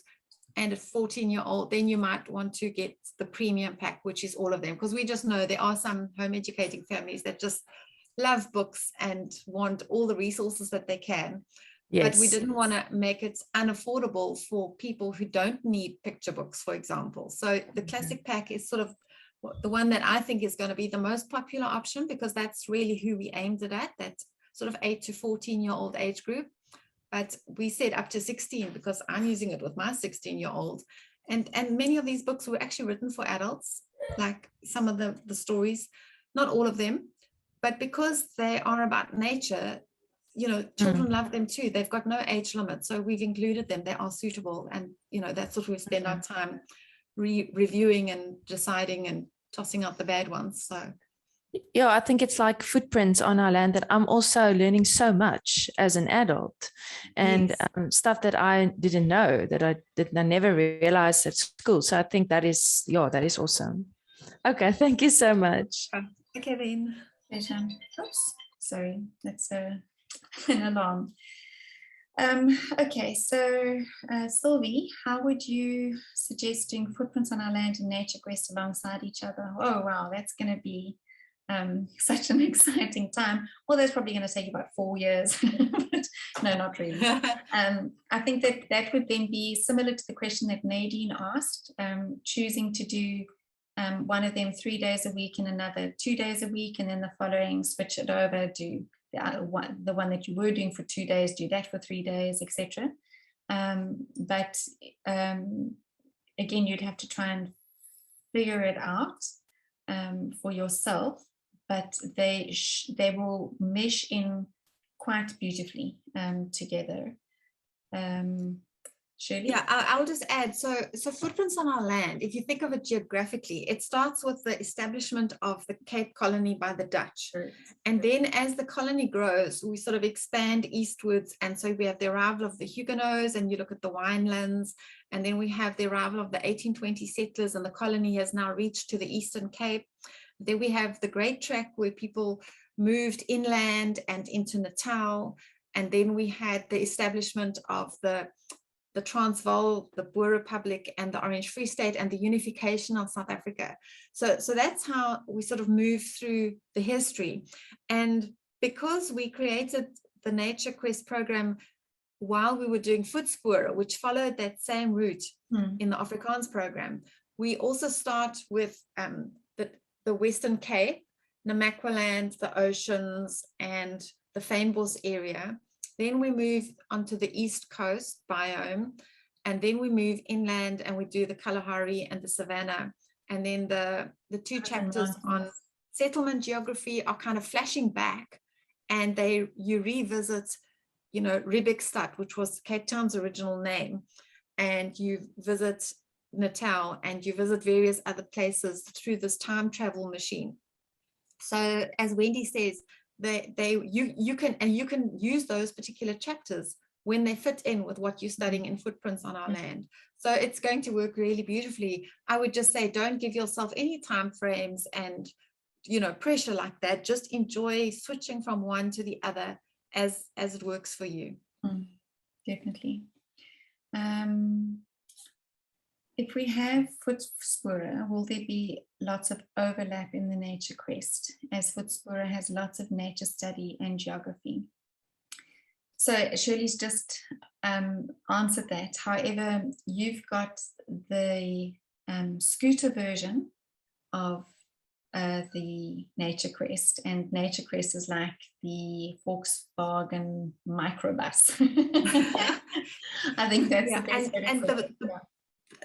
and a 14-year-old, then you might want to get the premium pack, which is all of them, because we just know there are some home educating families that just love books and want all the resources that they can. But we didn't want to make it unaffordable for people who don't need picture books, for example. So the classic pack is sort of the one that I think is going to be the most popular option, because that's really who we aimed it at, that sort of 8 to 14-year-old age group. But we said up to 16 because I'm using it with my 16-year-old. And many of these books were actually written for adults, like some of the stories, not all of them, but because they are about nature, you know, children love them too. They've got no age limit. So we've included them. They are suitable. And, you know, that's what we spend our time reviewing and deciding and tossing out the bad ones. So yeah, I think it's like footprints on our land that I'm also learning so much as an adult, and stuff that I didn't know, that I never realized at school. So I think that is awesome. Okay, thank you so much. Okay then. Oops, sorry, that's an alarm. Okay, so Sylvie, how would you suggest doing footprints on our land and nature quest alongside each other? Oh wow, that's going to be such an exciting time. Well, that's probably going to take about 4 years. But no, not really. I think that would then be similar to the question that Nadine asked, choosing to do one of them 3 days a week and another 2 days a week, and then the following switch it over, do the one that you were doing for 2 days, do that for 3 days, etc. But again, you'd have to try and figure it out for yourself, but they will mesh in quite beautifully together. Shirley? Yeah, I'll just add, so footprints on our land, if you think of it geographically, it starts with the establishment of the Cape Colony by the Dutch. And then as the colony grows, we sort of expand eastwards. And so we have the arrival of the Huguenots, and you look at the winelands, and then we have the arrival of the 1820 settlers, and the colony has now reached to the Eastern Cape. Then we have the Great Track, where people moved inland and into Natal. And then we had the establishment of the Transvaal, the Boer Republic, and the Orange Free State, and the unification of South Africa. So that's how we sort of move through the history. And because we created the Nature Quest program while we were doing Voetspore, which followed that same route in the Afrikaans program, we also start with the Western Cape, Namaqualand, the oceans, and the Fynbos area. Then we move onto the East Coast biome, and then we move inland and we do the Kalahari and the Savannah. And then the 2 chapters on settlement geography are kind of flashing back, and you revisit, you know, Riebeekstad, which was Cape Town's original name, and you visit Natal, and you visit various other places through this time travel machine. So as Wendy says, you can use those particular chapters when they fit in with what you're studying in Footprints on Our Land. So it's going to work really beautifully. I would just say, don't give yourself any time frames and, you know, pressure like that. Just enjoy switching from one to the other as it works for you. Definitely. If we have Voetspore, will there be lots of overlap in the Nature Quest, as Voetspore has lots of nature study and geography? So Shirley's just answered that. However, you've got the scooter version of the Nature Quest, and Nature Quest is like the Volkswagen microbus. I think that's the best way to put it.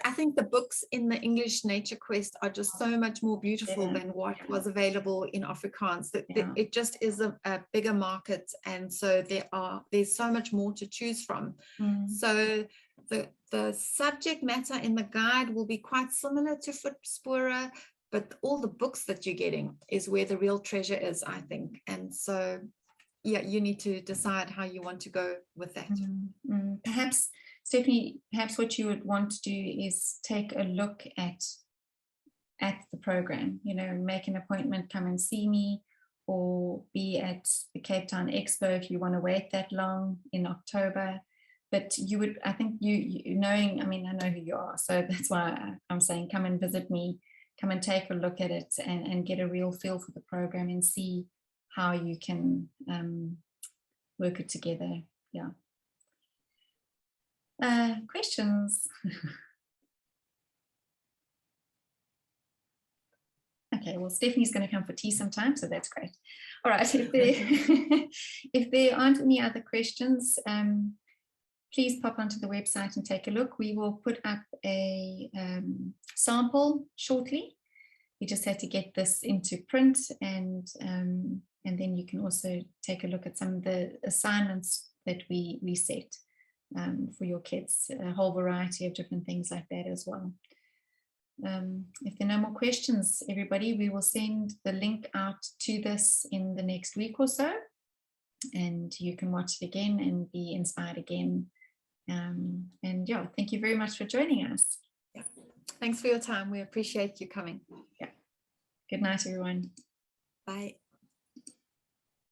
I think the books in the English Nature Quest are just so much more beautiful than what was available in Afrikaans. It just is a bigger market, and so there's so much more to choose from. So the subject matter in the guide will be quite similar to Voetspore, but all the books that you're getting is where the real treasure is, I think. And so, yeah, you need to decide how you want to go with that. Perhaps, Stephanie, perhaps what you would want to do is take a look at the program, you know, make an appointment, come and see me, or be at the Cape Town Expo if you want to wait that long in October. But you would, I think you knowing, I mean, I know who you are, so that's why I'm saying come and visit me, come and take a look at it and get a real feel for the program and see how you can work it together. Yeah. Questions? Okay, well, Stephanie's going to come for tea sometime, so that's great. All right, if there aren't any other questions, please pop onto the website and take a look. We will put up a sample shortly. We just had to get this into print, and then you can also take a look at some of the assignments that we set for your kids, a whole variety of different things like that as well. If there are no more questions, everybody, we will send the link out to this in the next week or so, and you can watch it again and be inspired again. And yeah, thank you very much for joining us. Yeah, thanks for your time. We appreciate you coming. Yeah. Good night, everyone. Bye.